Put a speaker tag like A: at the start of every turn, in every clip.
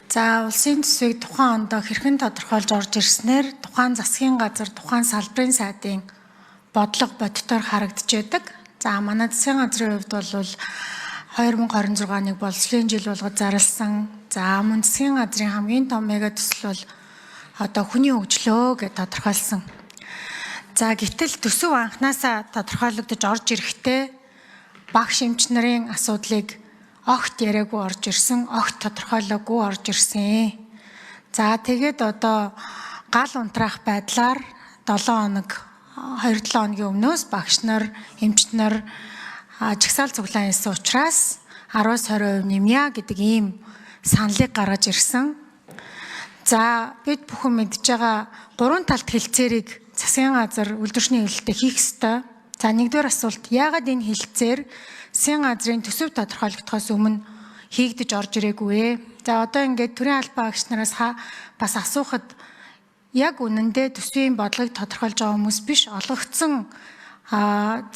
A: За улсын төсвийг тухайн онд хэрхэн тодорхойлж орж ирснээр тухайн засгийн газар тухайн салбарын сайдын бодлого бодтоор харагдчихэдэг. За манай засгийн газрын хувьд бол 2026-ыг боловсролын жил болгож зарласан. За мөн засгийн газрын хамгийн том мега төсөл бол одоо хүний хөгжлөө гэж тодорхойлсон. За гэтэл төсөв анханасаа тодорхойлогдож орж ирэхдээ багш эмч нарын асуудлыг огт яриаггүй орж ирсэн, огт тодорхойлоогүй орж ирсэн. За тэгээд одоо гал унтраах байдлаар 7 хоног 2-7 хоногийн өмнөөс багш нар, эмч нар жагсаал цуглаан хийсэн учраас 10-20% нэмье гэдэг ийм саналыг гаргаж ирсэн. За бид бүхэн мэдж байгаа 3 талт хэлцээрийг засгийн газар үйлдвэрчний хэлэлтэд хийх ёстой. За нэгдүгээр асуулт, яагаад энэ хэлэлцээр засгийн газрын төсөв тодорхойлогдохоос өмнө хийгдэж орж ирээгүй вэ? За одоо ингээд төрийн албан агч нараас бас асуухад яг үнэндээ төсвийн бодлогыг тодорхойлж байгаа хүмүүс биш, олгогдсон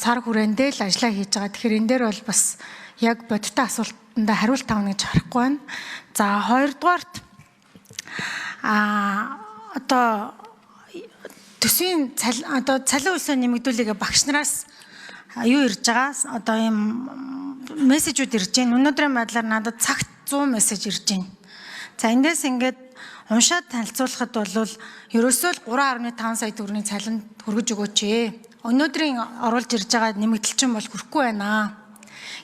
A: цар хүрээндээ л ажиллаа хийж байгаа. Тэгэхээр энэ дээр бол бас яг бодиттой асуултанд хариулт тавна гэж харахгүй байна. За хоёрдугаарт одоо төсвийн цалин хөлсөө нэмэгдүүлэгээ багш нараас юу ирж байгаа? Одоо ийм мессежүүд ирж байна. Өнөөдрийн байдлаар надад цагт 100 мессеж ирж байна. За эндээс ингээд уншаад танилцуулахад бол ерөөсөө л 3.5 сая төгрөгийн цалин хүргэж өгөөч ээ. Өнөөдрийн оруулж ирж байгаа нэмэгдэлчин бол хүрэхгүй байна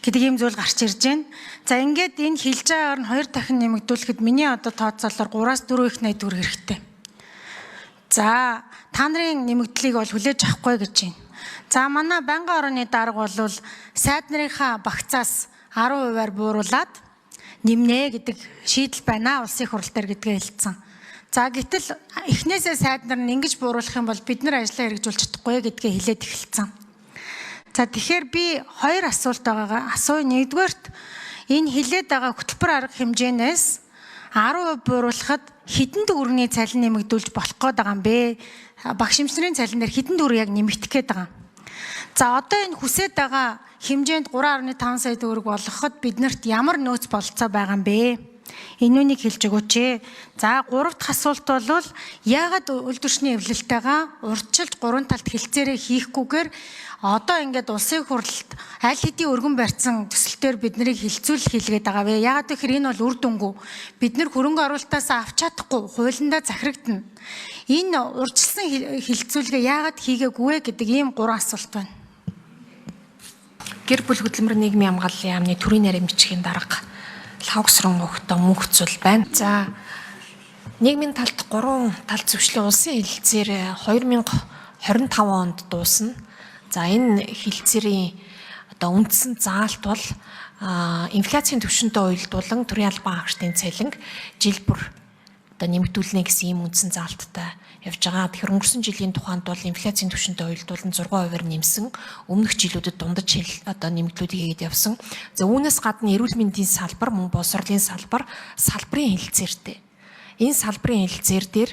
A: гэдэг ийм зүйл гарч ирж байна. За ингээд энэ хэлж байгаагаар нь 2 дахин нэмэгдүүлэхэд миний одоо тооцоолоор 3-4 их найд төгрөг хэрэгтэй. За та нарын нэмэгдлийг бол хүлээж авахгүй гэж байна. За манай байнгын орооны дарга бол сайд нарынхаа багцаас 10%-аар бууруулад нэмнэ гэдэг шийдэл байна улсын хурал дээр гэдгээ хэлсэн. За гэтэл эхнээсээ сайд нар нь ингэж бууруулах юм бол бид нар ажлаа хэрэгжүүлж чадахгүй гэдгээ хэлээд эхэлсэн. За тэгэхээр би 2 асуулт байгаагаа асууя. Нэгдүгээрт энэ хилээд байгаа хөтөлбөр арга хэмжээнээс 10% бууруулахад хэдэн төгрөгийн цалин нэмэгдүүлж болох гээд байгаа юм бэ? Багш эмчнэрийн цалин дээр хэдэн төгрөг яг нэмэгдэх гээд байгаа юм. За одоо энэ хүсээд байгаа хэмжээнд 3.5 сая төгрөг болгоход биднэрт ямар нөөц бололцоо байгаа юм бэ? Энүүнийг хэлж өгөөч ээ. За 3 дахь асуулт бол яагаад үйлдвэрчний эвлэлтэйгээ урьдчилж 3 талт хэлцээрээ хийхгүйгээр одоо ингээд улсын хурлд аль хэдийн өргөн барьсан төсөлтөөр бид нарыг хилцүүлэх хийлгээд байгаа вэ? Яагаад гэхээр энэ бол үр дүнгүй. Бид нар хөрөнгө оруулалтаас авч чадахгүй, хуулиндаа захирагдана. Энэ урьдчилсан хилцүүлгээ яагаад хийгээгүй вэ гэдэг ийм 3 асуулт байна.
B: Гэр бүл хөдөлмөр нийгмийн хамгааллын яамны төрийн нарийн бичгийн дарга Лавгсрон огтоо мөнх зүйл байна. За нийгмийн талд 3 тал зөвшлийн улсын хэлэлцээр 2025 онд дуусна. За энэ хэлэлцээрийн одоо үндсэн заалт бол инфляцийн түвшинтэй уялдуулан төрийн албан агчдын цалинг жил бүр одоо нэмэгдүүлнэ гэсэн ийм үндсэн заалттай явж байгаа. Тэгэхээр өнгөрсөн жилийн тухайд бол инфляцийн түвшинтэй уялдуулан 6%-аар нэмсэн. Өмнөх жилүүдэд дундаж одоо нэмэгдлүүдийг хийгээд явсан. За үүнээс гадна эрүүл мэндийн салбар, мөн боловсролын салбар, салбарын хэлэлцээртэй. Энэ салбарын хэлэлцээр дээр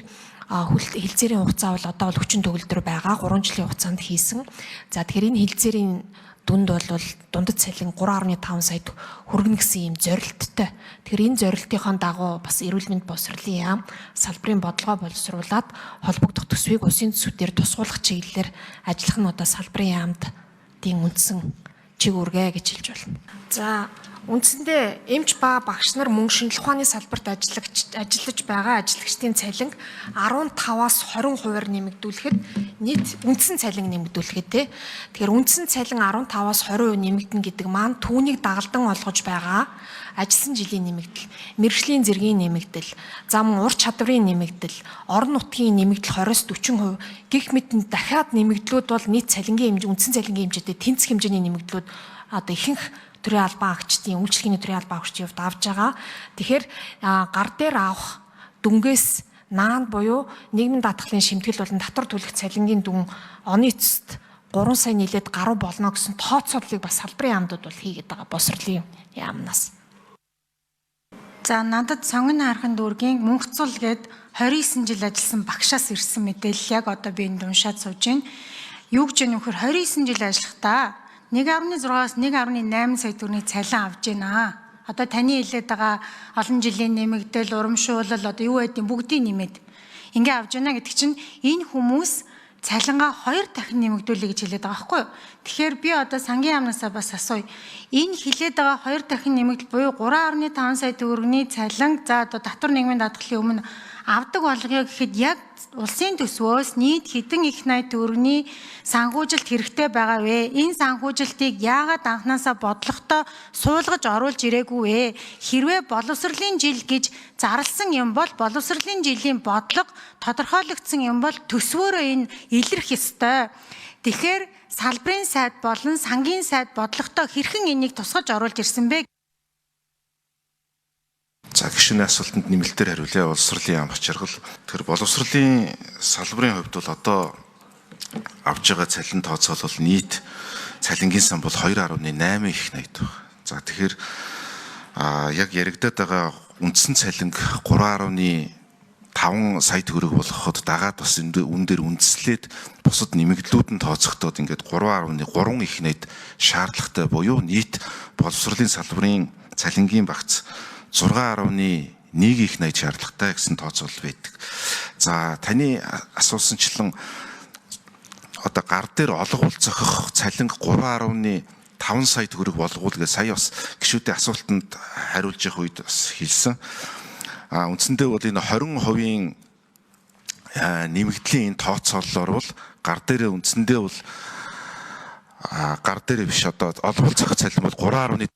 B: хэлэлцээрийн хугацаа бол одоо бол хүчин төгөлдөр байгаа. 3 жилийн хугацаанд хийсэн. За тэгэхээр энэ хэлэлцээрийн дүнд бол дундад цалин 3.5 сая хүргэнэ гэсэн ийм зорилттой. Тэгэхээр энэ зорилтын дагуу бас эрүүл мэнд боловсролын яам салбарын бодлогоо боловсруулад холбогдох төсвийг улсын төсвүүдээр тусгуулах чиглэлээр ажиллах нь одоо салбарын яамд тийм үндсэн чиг үүргээ гэж хэлж байна. За үндсэндээ эмч ба багш нар мөн шинжилгээ ухааны салбарт ажиллаж байгаа ажиллагчдын цалин 15-аас 20%-аар нэмэгдүүлэхэд нийт үндсэн цалин нэмэгдүүлэхэд тэгэхээр үндсэн цалин 15-аас 20% нэмэгдэнэ гэдэг маань түүнийг дагалдан олгож байгаа ажилласан жилийн нэмэгдэл, мэргэжлийн зэргийн нэмэгдэл, зам ур чадварын нэмэгдэл, орон нутгийн нэмэгдэл 20-40% гэх мэт дахиад нэмэгдлүүд бол нийт цалингийн хэмжээ, үндсэн цалингийн хэмжээтэй тэнцэх хэмжээний нэмэгдлүүд одоо ихэнх төрийн албан агчдын үйлчлэгийн төрийн албан агчдын хувьд авж байгаа. Тэгэхээр гар дээр авах дүнгээс наанд буюу нийгмийн даатгалын шимтгэл болон татвар төлөх цалингийн дүн оны эцэст 3 сая нийлээд гаруй болно гэсэн тооцооллыг бас салбарын яамдууд бол хийгээд байгаа боловсролын яамнаас.
A: За надад сонгон харахын дүүргийн мөнх цул гээд 29 жил ажилласан багшаас ирсэн мэдээлэл яг одоо би энд уншаад сууж байна. Юу гэж нөхөр 29 жил ажиллахдаа 1.6-аас 1.8 сая төгрөгийн цалин авж байна. Одоо таны хэлээд байгаа олон жилийн нэмэгдэл, урамшуулал одоо юу байдیں бүгдийг нэмээд ингээ авч яана гэдэг чинь энэ хүмүүс цалингаа 2 дахин нэмэгдүүлээ гэж хэлээд байгаа байхгүй юу? Тэгэхээр би одоо сангийн яамнасаа бас асууя. Энэ хэлээд байгаа 2 дахин нэмэгдэл буюу 3.5 сая төгрөгийн цалин за одоо татвар нийгмийн даатгалын өмнө авдаг болгоё гэхэд яг улсын төсвөөс нийт хэдэн их найт төгрөгийн санхүүжилт хэрэгтэй байгаа вэ? Энэ санхүүжилтийг яагаад анханасаа бодлоготой суулгаж оруулж ирээгүй вэ? Хэрвээ боловсролын жил гэж зарласан юм бол боловсролын жилийн бодлого тодорхойлогдсон юм бол төсвөөрөө энэ илэрх ёстой. Тэгэхээр салбарын сайд болон сангийн сайд бодлоготой хэрхэн энийг тусгаж оруулж ирсэн бэ?
C: За гишүүний асуултанд нэмэлтээр хариулъя. Боловсролын яам бачиргал. Тэгэхээр боловсролын салбарын хувьд бол одоо авж байгаа цалин тооцоолол нийт цалингийн сан бол 2.8 их найд байна. За тэгэхээр яг яригадаад байгаа үндсэн цалинг 3.5 сая төгрөг болгоход дагаад бас үн дээр үндэслээд бусад нэмэгдлүүд нь тооцохдод ингээд 3.3 их найд шаардлагатай буюу нийт боловсролын салбарын цалингийн багц 6.1 их найд шаардлагатай гэсэн тооцоолол байдаг. За таны асуусанчлан одоо гар дээр олгуул зохих цалинг 3.5 сая төгрөг болгуул гэж сая бас гишүүдийн асуултанд хариулж явах үед бас хэлсэн. Үндсэндээ бол энэ 20% нэмэгдлийн тооцооллоор бол гар дээр үндсэндээ бол гар дээр биш одоо олгуул зохих цалин бол 3.1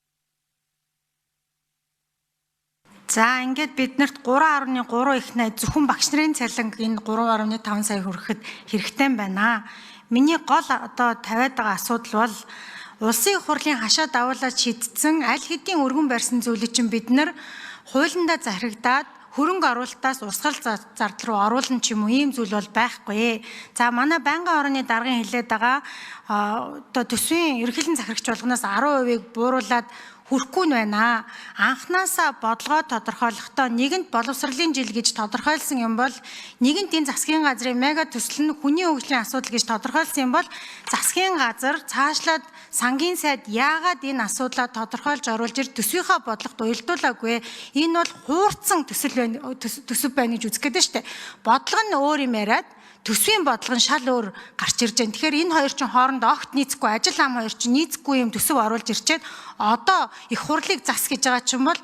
A: За ингээд биднэрт 3.3 их найд зөвхөн багш нарын цалинг энэ 3.5 сая хүрэхэд хэрэгтэй байна. Миний гол одоо тавиад байгаа асуудал бол улсын их хурлын хашаа давуулаад шийдсэн аль хэдийн өргөн барьсан зүйлийг чинь бид нар хуулиндаа зарагдаад хөрөнгө оруулалтаас урсгал зардал руу оруулна ч юм уу ийм зүйл бол байхгүй. За манай байнгын орны даргын хэлээд байгаа одоо төсвийн ерөнхийлөн захирагч болгоноос 10%-ийг бууруулад хүрхгүй нь байна. Анханасаа бодлогоо тодорхойлохдоо нэгэнт боловсролын жил гэж тодорхойлсон юм бол нэгэнт энэ засгийн газрын мега төсөл нь хүний хөгжлийн асуудал гэж тодорхойлсон юм бол засгийн газар цаашлаад сангийн сайд яагаад энэ асуудлаа тодорхойлж оруулж ир төсвийнхаа бодлогот уялдуулаагүй. Энэ бол хуурцсан төсөв байна гэж үзэх гэдэг нь шүү дээ. Бодлого нь өөр юм яриад төсвийн бодлого нь шал өөр гарч ирж байна. Тэгэхээр энэ хоёр чинь хоорондоо огт нийцэхгүй, ажил ам хоёр чинь нийцэхгүй юм төсөв оруулж ирчээд одоо их хурлыг зас гэж байгаа ч юм бол